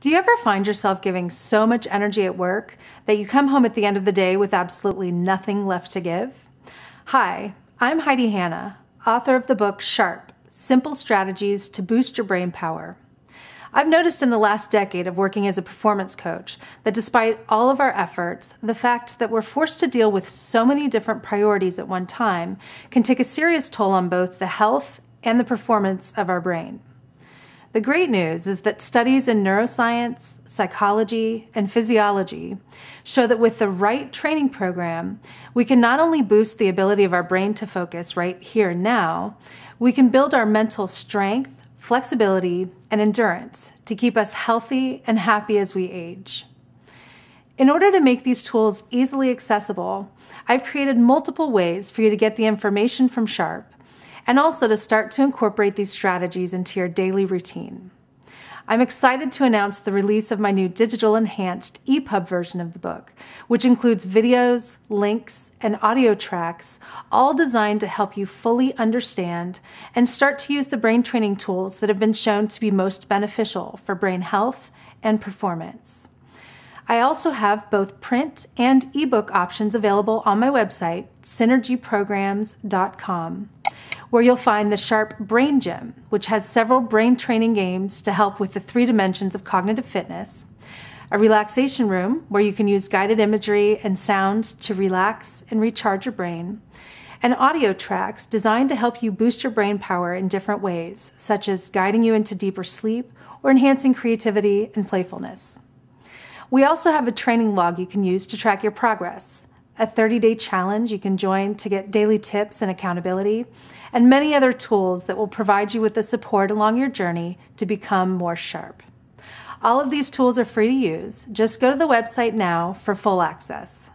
Do you ever find yourself giving so much energy at work that you come home at the end of the day with absolutely nothing left to give? Hi, I'm Heidi Hanna, author of the book Sharp: Simple Strategies to Boost Your Brain Power. I've noticed in the last decade of working as a performance coach that despite all of our efforts, the fact that we're forced to deal with so many different priorities at one time can take a serious toll on both the health and the performance of our brain. The great news is that studies in neuroscience, psychology, and physiology show that with the right training program, we can not only boost the ability of our brain to focus right here and now, we can build our mental strength, flexibility, and endurance to keep us healthy and happy as we age. In order to make these tools easily accessible, I've created multiple ways for you to get the information from Sharp, and also to start to incorporate these strategies into your daily routine. I'm excited to announce the release of my new digital enhanced EPUB version of the book, which includes videos, links, and audio tracks, all designed to help you fully understand and start to use the brain training tools that have been shown to be most beneficial for brain health and performance. I also have both print and ebook options available on my website, synergyprograms.com. where you'll find the Sharp Brain Gym, which has several brain training games to help with the 3 dimensions of cognitive fitness, a relaxation room where you can use guided imagery and sounds to relax and recharge your brain, and audio tracks designed to help you boost your brain power in different ways, such as guiding you into deeper sleep or enhancing creativity and playfulness. We also have a training log you can use to track your progress, a 30-day challenge you can join to get daily tips and accountability, and many other tools that will provide you with the support along your journey to become more sharp. All of these tools are free to use. Just go to the website now for full access.